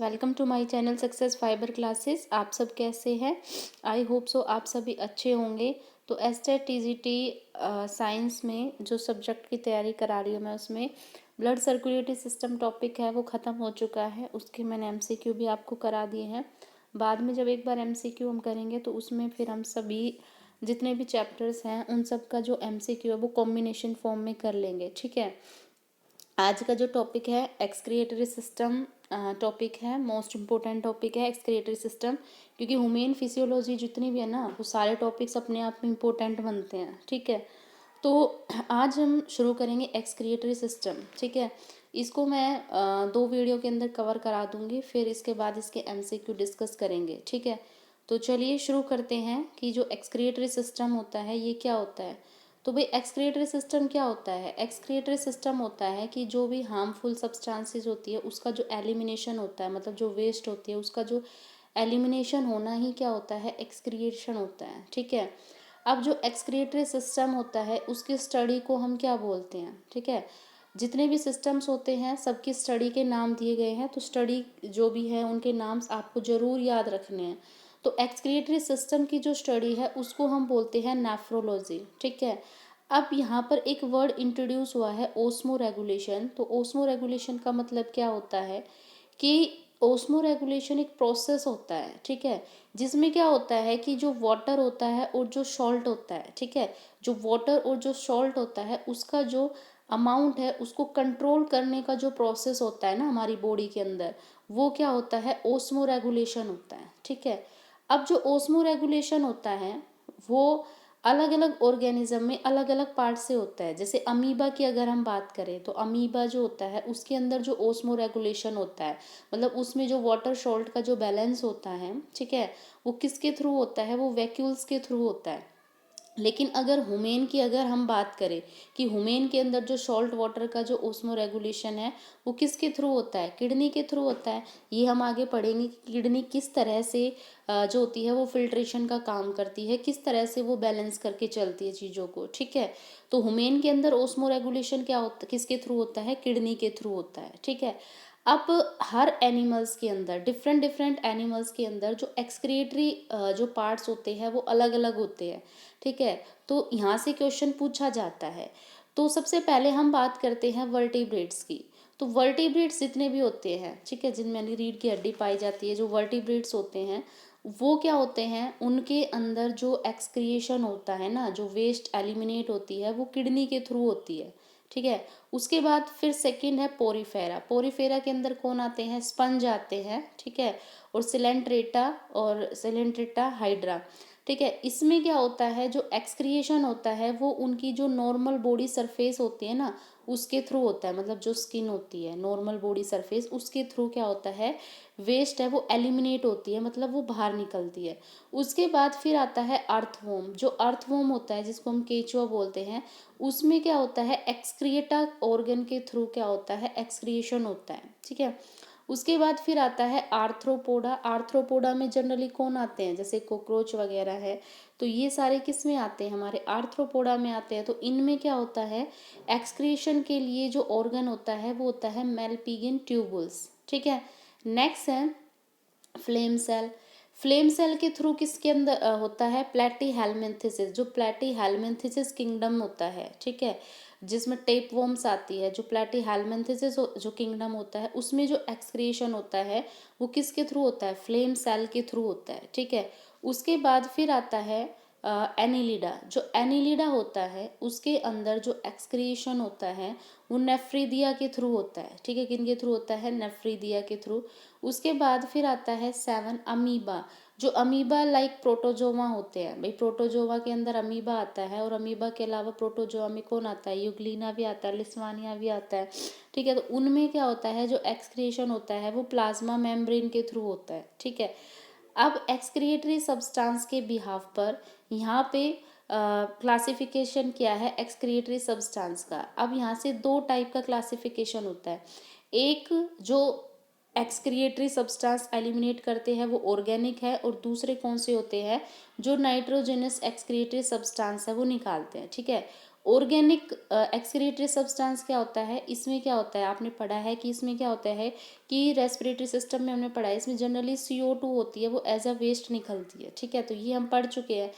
Welcome to my channel success fiber classes. आप सब कैसे हैं? आई होप सो आप सभी अच्छे होंगे। तो एसटेट टीजीटी साइंस में जो सब्जेक्ट की तैयारी करा रही हूँ मैं, उसमें ब्लड सर्कुलेटरी सिस्टम टॉपिक है वो ख़त्म हो चुका है। उसके मैंने एमसीक्यू भी आपको करा दिए हैं। बाद में जब एक बार एमसीक्यू हम करेंगे तो उसमें फिर हम सभी जितने भी चैप्टर्स हैं उन सब का जो एमसीक्यू है वो कॉम्बिनेशन फॉर्म में कर लेंगे। ठीक है। आज का जो टॉपिक है एक्सक्रिएटरी सिस्टम टॉपिक है, मोस्ट इम्पोर्टेंट टॉपिक है एक्सक्रिएटरी सिस्टम, क्योंकि ह्यूमन फिजियोलॉजी जितनी भी है ना वो सारे टॉपिक्स अपने आप में इम्पोर्टेंट बनते हैं। ठीक है। तो आज हम शुरू करेंगे एक्सक्रिएटरी सिस्टम। ठीक है। इसको मैं दो वीडियो के अंदर कवर करा दूंगी, फिर इसके बाद इसके एमसीक्यू डिस्कस करेंगे। ठीक है। तो चलिए शुरू करते हैं कि जो एक्सक्रिएटरी सिस्टम होता है ये क्या होता है। तो भाई एक्सक्रिएटरी सिस्टम क्या होता है? एक्सक्रिएटरी सिस्टम होता है कि जो भी हार्मफुल सब्सटेंसेस होती है उसका जो एलिमिनेशन होता है, मतलब जो वेस्ट होती है उसका जो एलिमिनेशन होना ही क्या होता है? एक्सक्रिएशन होता है। ठीक है। अब जो एक्सक्रिएटरी सिस्टम होता है उसकी स्टडी को हम क्या बोलते हैं? ठीक है। जितने भी सिस्टम्स होते हैं सबकी स्टडी के नाम दिए गए हैं, तो स्टडी जो भी है उनके नाम आपको ज़रूर याद रखने हैं। तो एक्सक्रिएटरी सिस्टम की जो स्टडी है उसको हम बोलते हैं नेफ्रोलॉजी। ठीक है। अब यहाँ पर एक वर्ड इंट्रोड्यूस हुआ है ओस्मो रेगुलेशन। तो ओस्मो रेगुलेशन का मतलब क्या होता है कि ओस्मो रेगुलेशन एक प्रोसेस होता है। ठीक है। जिसमें क्या होता है कि जो वाटर होता है और जो सॉल्ट होता है, ठीक है, जो वाटर और जो सॉल्ट होता है उसका जो अमाउंट है उसको कंट्रोल करने का जो प्रोसेस होता है ना हमारी बॉडी के अंदर, वो क्या होता है? ओस्मो रेगुलेशन होता है। ठीक है। अब जो ओस्मो रेगुलेशन होता है वो अलग अलग ऑर्गेनिज्म में अलग अलग पार्ट से होता है। जैसे अमीबा की अगर हम बात करें तो अमीबा जो होता है उसके अंदर जो ओस्मो रेगुलेशन होता है, मतलब उसमें जो वाटर सॉल्ट का जो बैलेंस होता है, ठीक है, वो किसके थ्रू होता है? वो वैक्यूल्स के थ्रू होता है। लेकिन अगर हुमेन की अगर हम बात करें कि हुमेन के अंदर जो सॉल्ट वाटर का जो ओस्मो रेगुलेशन है वो किसके थ्रू होता है? किडनी के थ्रू होता है। ये हम आगे पढ़ेंगे कि किडनी किस तरह से जो होती है वो फिल्ट्रेशन का काम करती है, किस तरह से वो बैलेंस करके चलती है चीज़ों को। ठीक है। तो हुमेन के अंदर ओस्मो रेगुलेशन क्या होता, किसके थ्रू होता है? किडनी के थ्रू होता है। ठीक है। अब हर एनिमल्स के अंदर, डिफरेंट डिफरेंट एनिमल्स के अंदर जो एक्सक्रिएटरी जो पार्ट्स होते हैं वो अलग अलग होते हैं। ठीक है। तो यहाँ से क्वेश्चन पूछा जाता है। तो सबसे पहले हम बात करते हैं वर्टिब्रेट्स की। तो वर्टिब्रेट्स जितने भी होते हैं, ठीक है, जिनमें रीढ़ की हड्डी पाई जाती है, जो वर्टिब्रेट्स होते हैं वो क्या होते हैं? उनके अंदर जो एक्सक्रिएशन होता है ना, जो वेस्ट एलिमिनेट होती है वो किडनी के थ्रू होती है। ठीक है। उसके बाद फिर सेकंड है पोरीफेरा। पोरीफेरा के अंदर कौन आते हैं? स्पंज आते हैं। ठीक है। और सिलेंट्रेटा और सिलेंट्रेटा हाइड्रा। ठीक है। इसमें क्या होता है? जो एक्सक्रिएशन होता है वो उनकी जो नॉर्मल बॉडी सरफेस होती है ना उसके थ्रू होता है, मतलब जो स्किन होती है नॉर्मल बॉडी सरफेस उसके थ्रू क्या होता है? वेस्ट है वो एलिमिनेट होती है, मतलब वो बाहर निकलती है। उसके बाद फिर आता है अर्थवॉर्म। जो अर्थवॉर्म होता है जिसको हम केचुआ बोलते हैं, उसमें क्या होता है? एक्सक्रिएटा ऑर्गन के थ्रू क्या होता है? एक्सक्रिएशन होता है। ठीक है। उसके बाद फिर आता है आर्थ्रोपोडा। आर्थ्रोपोडा में जनरली कौन आते हैं? जैसे कॉकरोच वगैरह है, तो ये सारे किस में आते हैं? हमारे आर्थ्रोपोडा में आते हैं। तो इनमें क्या होता है? एक्सक्रीशन के लिए जो ऑर्गन होता है वो होता है मेलपिगिन ट्यूबुल्स। ठीक है। नेक्स्ट है फ्लेम सेल। फ्लेम सेल के थ्रू किसके अंदर होता है? प्लेटी हेलमिन्थेसिस। जो प्लेटी हेलमिन्थेसिस किंगडम होता है, ठीक है, जिसमें टेप वॉर्म्स आती है, जो प्लेटी हेलमिन्थेसिस जो किंगडम होता है उसमें जो एक्सक्रिएशन होता है वो किसके थ्रू होता है? फ्लेम सेल के थ्रू होता है। ठीक है। उसके बाद फिर आता है एनिलिडा। जो एनिलिडा होता है उसके अंदर जो एक्सक्रिएशन होता है वो नेफ्रीदिया के थ्रू होता है। ठीक है। किन के थ्रू होता है? नेफ्रीदिया के थ्रू। उसके बाद फिर आता है 7 अमीबा। जो अमीबा लाइक प्रोटोजोमा होते हैं, भाई प्रोटोजोमा के अंदर अमीबा आता है और अमीबा के अलावा प्रोटोजोआ में कौन आता है? यूग्लिना भी आता है, लिस्वानिया भी आता है। ठीक है। तो उनमें क्या होता है? जो एक्सक्रिएशन होता है वो प्लाज्मा मेम्ब्रेन के थ्रू होता है। ठीक है। अब एक्सक्रिएटरी सब्सटेंस के बिहाफ पर यहाँ पे क्लासिफिकेशन क्या है एक्सक्रिएटरी सब्सटेंस का? अब यहाँ से दो टाइप का क्लासिफिकेशन होता है। एक जो एक्सक्रिएटरी सब्सटेंस एलिमिनेट करते हैं वो ऑर्गेनिक है, और दूसरे कौन से होते हैं? जो नाइट्रोजनस एक्सक्रिएटरी सब्सटेंस है वो निकालते हैं। ठीक है। ऑर्गेनिक एक्सक्रीटरी सब्सटेंस क्या होता है, इसमें क्या होता है, आपने पढ़ा है कि इसमें क्या होता है कि रेस्पिरेटरी सिस्टम में हमने पढ़ा है, इसमें जनरली CO2 होती है, वो एज अ वेस्ट निकलती है, ठीक है, तो ये हम पढ़ चुके हैं।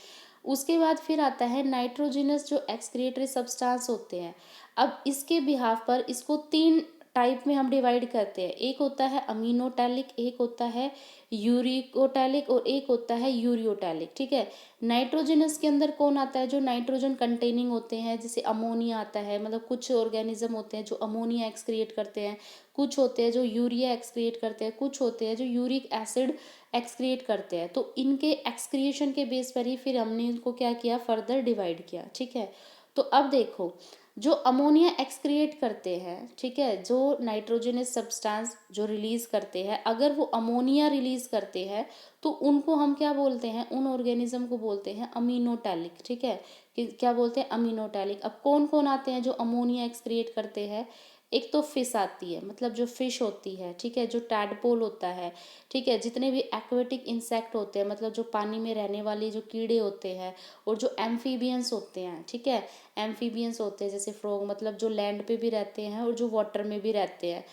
उसके बाद फिर आता है नाइट्रोजिनस जो एक्सक्रीटरी सब्सटेंस होते हैं। अब इसके बिहाफ पर इसको 3 टाइप में हम डिवाइड करते हैं। एक होता है अमीनोटैलिक, एक होता है यूरिकोटैलिक और एक होता है यूरियोटैलिक, ठीक है। नाइट्रोजनस के अंदर कौन आता है, जो नाइट्रोजन कंटेनिंग होते हैं, जैसे अमोनिया आता है, मतलब कुछ ऑर्गेनिज्म होते हैं जो अमोनिया एक्सक्रिएट करते हैं, कुछ होते हैं जो यूरिया एक्सक्रिएट करते हैं, कुछ होते हैं जो यूरिक एसिड एक्सक्रिएट करते हैं। तो इनके एक्सक्रिएशन के बेस पर ही फिर हमने इनको क्या किया, फर्दर डिवाइड किया, ठीक है। तो अब देखो, जो अमोनिया एक्सक्रिएट करते हैं, ठीक है, जो नाइट्रोजनस सब्सटेंस जो रिलीज करते हैं, अगर वो अमोनिया रिलीज करते हैं तो उनको हम क्या बोलते हैं, उन ऑर्गेनिज्म को बोलते हैं अमीनोटैलिक, ठीक है, कि क्या बोलते हैं, अमीनोटैलिक। अब कौन कौन आते हैं जो अमोनिया एक्सक्रिएट करते हैं, एक तो फिश आती है, मतलब जो फिश होती है, ठीक है, जो टैडपोल होता है, ठीक है, जितने भी एक्वेटिक इंसेक्ट होते हैं, मतलब जो पानी में रहने वाले जो कीड़े होते हैं, और जो एम्फीबियंस होते हैं, ठीक है, एम्फीबियंस होते हैं जैसे फ्रॉग, मतलब जो लैंड पे भी रहते हैं और जो वाटर में भी रहते हैं।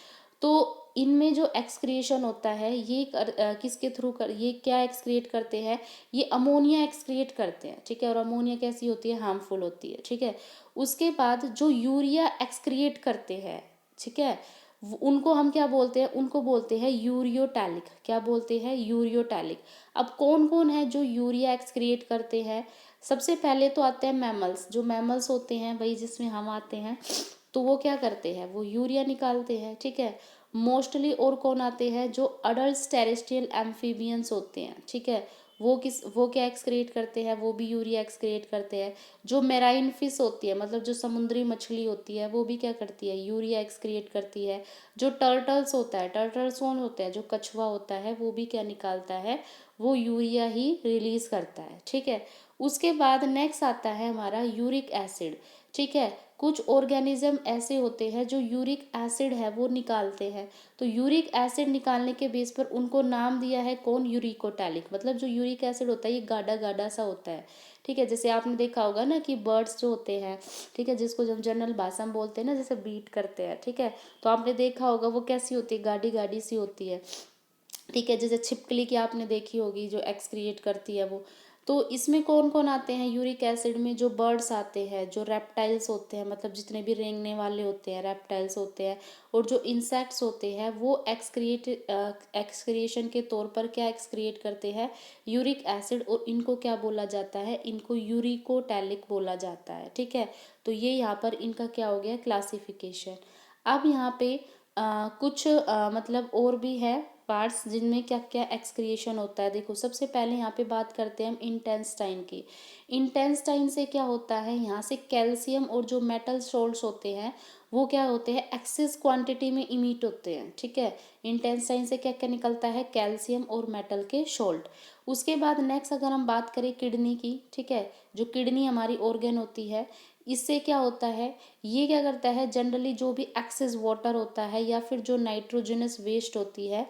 तो इनमें जो एक्सक्रिएशन होता है ये किसके थ्रू कर, ये क्या एक्सक्रिएट करते हैं, ये अमोनिया एक्सक्रिएट करते हैं, ठीक है, और अमोनिया कैसी होती है, हार्मफुल होती है, ठीक है। उसके बाद जो यूरिया एक्सक्रिएट करते हैं, ठीक है, उनको हम क्या बोलते हैं, उनको बोलते हैं यूरियोटैलिक, क्या बोलते हैं, यूरियोटैलिक। अब कौन कौन है जो यूरिया एक्सक्रिएट करते हैं, सबसे पहले तो आते हैं मैमल्स, जो मैमल्स होते हैं भाई, जिसमें हम आते हैं, तो वो क्या करते हैं, वो यूरिया निकालते हैं, ठीक है। मोस्टली और कौन आते हैं, जो अडल्ट टेरेस्ट्रियल एम्फीबियंस होते हैं, ठीक है, वो क्या एक्सक्रिएट करते हैं, वो भी यूरिया एक्सक्रिएट करते हैं। जो मेराइन फिश होती है, मतलब जो समुद्री मछली होती है, वो भी क्या करती है, यूरिया एक्सक्रिएट करती है। जो टर्टल्स होता है, टर्टल्स कौन होता है, जो कछुआ होता है, वो भी क्या निकालता है, वो यूरिया ही रिलीज करता है, ठीक है। उसके बाद नेक्स्ट आता है हमारा यूरिक एसिड, ठीक है। कुछ ऑर्गेनिज्म ऐसे होते हैं जो यूरिक एसिड है वो निकालते हैं। तो यूरिक एसिड निकालने के बेस पर उनको नाम दिया है कौन, यूरिकोटैलिक। मतलब जो यूरिक एसिड होता है ये गाढ़ा गाढ़ा सा होता है, ठीक है। जैसे आपने देखा होगा ना कि बर्ड्स जो होते हैं, ठीक है, जिसको हम जनरल भाषा में बोलते हैं ना, जैसे बीट करते हैं, ठीक है, तो आपने देखा होगा वो कैसी होती है, गाढ़ी गाढ़ी सी होती है, ठीक है। जैसे छिपकली की आपने देखी होगी जो एक्सक्रिएट करती है वो। तो इसमें कौन कौन आते हैं यूरिक एसिड में, जो बर्ड्स आते हैं, जो रेप्टाइल्स होते हैं, मतलब जितने भी रेंगने वाले होते हैं रेप्टाइल्स होते हैं, और जो इंसेक्ट्स होते हैं वो एक्सक्रिएशन के तौर पर क्या एक्सक्रिएट करते हैं, यूरिक एसिड, और इनको क्या बोला जाता है, इनको यूरिकोटैलिक बोला जाता है, ठीक है। तो ये यहाँ पर इनका क्या हो गया, क्लासिफिकेशन। अब यहाँ पे कुछ मतलब और भी है पार्ट्स जिनमें क्या क्या एक्सक्रिएशन होता है। देखो सबसे पहले यहाँ पे बात करते हैं हम इंटेस्टाइन की। इंटेस्टाइन से क्या होता है, यहाँ से कैल्शियम और जो मेटल सॉल्ट्स होते हैं वो क्या होते हैं, एक्सेस क्वांटिटी में इमिट होते हैं, ठीक है। इंटेस्टाइन से क्या क्या निकलता है, कैल्शियम और मेटल के सॉल्ट। उसके बाद नेक्स्ट अगर हम बात करें किडनी की, ठीक है, जो किडनी हमारी ऑर्गन होती है, इससे क्या होता है, ये क्या करता है, जनरली जो भी एक्सेस वाटर होता है या फिर जो नाइट्रोजनस वेस्ट होती है,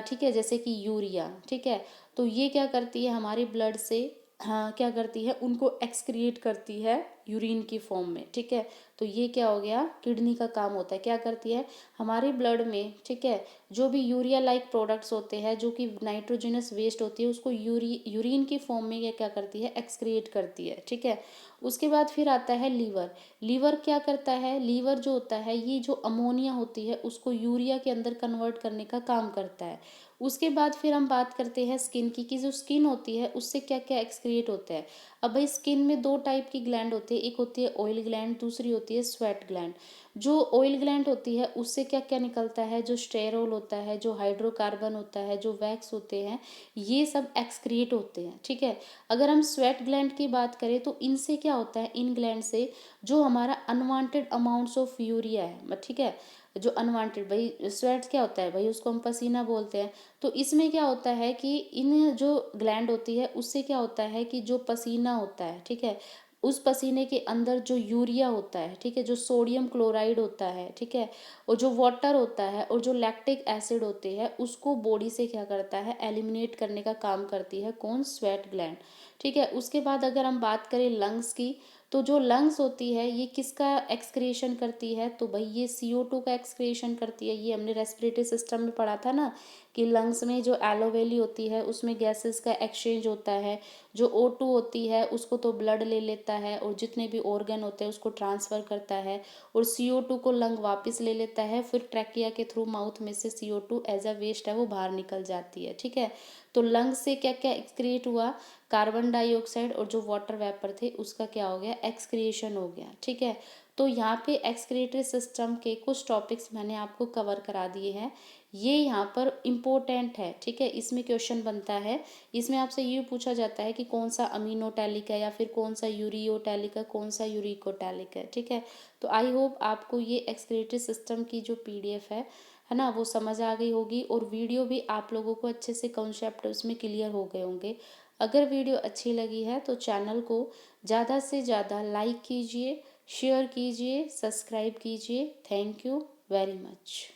ठीक है, जैसे कि यूरिया, ठीक है, तो ये क्या करती है हमारे ब्लड से, हाँ क्या करती है, उनको एक्सक्रिएट करती है यूरिन की फॉर्म में, ठीक है। तो ये क्या हो गया, किडनी का काम होता है, क्या करती है हमारे ब्लड में, ठीक है, जो भी यूरिया लाइक प्रोडक्ट्स होते हैं, जो कि नाइट्रोजनस वेस्ट होती है, उसको यूरिन की फॉर्म में ये क्या करती है, एक्सक्रिएट करती है, ठीक है। उसके बाद फिर आता है लीवर। लीवर क्या करता है, लीवर जो होता है ये जो अमोनिया होती है उसको यूरिया के अंदर कन्वर्ट करने का काम करता है। उसके बाद फिर हम बात करते हैं स्किन की, कि जो स्किन होती है उससे क्या क्या एक्सक्रिएट होता है। अब भाई स्किन में दो टाइप की ग्लैंड होती है, एक होती है ऑयल ग्लैंड, दूसरी होती है स्वेट ग्लैंड। जो ऑयल ग्लैंड होती है उससे क्या क्या निकलता है, जो स्टेरोल होता है, जो हाइड्रोकार्बन होता है, जो वैक्स होते हैं, ये सब एक्सक्रिएट होते हैं, ठीक है। अगर हम स्वेट ग्लैंड की बात करें तो इनसे क्या होता है, इन ग्लैंड से जो हमारा अनवांटेड अमाउंट्स ऑफ यूरिया है, ठीक है, जो अनवांटेड, भाई स्वेट क्या होता है भाई, उसको हम पसीना बोलते हैं। तो इसमें क्या होता है कि इन जो ग्लैंड होती है उससे क्या होता है कि जो पसीना होता है, ठीक है, उस पसीने के अंदर जो यूरिया होता है, ठीक है, जो सोडियम क्लोराइड होता है, ठीक है, और जो वाटर होता है और जो लैक्टिक एसिड होते हैं उसको बॉडी से क्या करता है, एलिमिनेट करने का काम करती है कौन, स्वेट ग्लैंड, ठीक है। उसके बाद अगर हम बात करें लंग्स की, तो जो लंग्स होती है ये किसका एक्सक्रिएशन करती है, तो भाई ये CO2 का एक्सक्रिएशन करती है। ये हमने रेस्पिरेटरी सिस्टम में पढ़ा था ना कि लंग्स में जो एलोवेली होती है उसमें गैसेस का एक्सचेंज होता है। जो O2 होती है उसको तो ब्लड ले लेता है और जितने भी ऑर्गन होते हैं उसको ट्रांसफ़र करता है, और CO2 को लंग वापस ले लेता है, फिर ट्रैकिया के थ्रू माउथ में से CO2 एज अ वेस्ट है वो बाहर निकल जाती है। ठीक है, तो लंग से क्या क्या एक्सक्रिएट हुआ, कार्बन डाइऑक्साइड और जो वाटर वेपर थे उसका क्या हो गया, एक्सक्रिएशन हो गया। ठीक है, तो यहाँ पे एक्सक्रिएटरी सिस्टम के कुछ टॉपिक्स मैंने आपको कवर करा दिए हैं, ये यहाँ पर इम्पोर्टेंट है। ठीक है, इसमें क्वेश्चन बनता है, इसमें आपसे ये पूछा जाता है कि कौन सा अमीनोटैलिक है या फिर कौन सा यूरियोटैलिक है, कौन सा यूरिकोटैलिक है। ठीक है, तो आई होप आपको ये एक्सक्रिएटरी सिस्टम की जो PDF है ना वो समझ आ गई होगी, और वीडियो भी आप लोगों को अच्छे से कॉन्सेप्ट उसमें क्लियर हो गए होंगे। अगर वीडियो अच्छी लगी है तो चैनल को ज़्यादा से ज़्यादा लाइक कीजिए, शेयर कीजिए, सब्सक्राइब कीजिए। Thank you very much.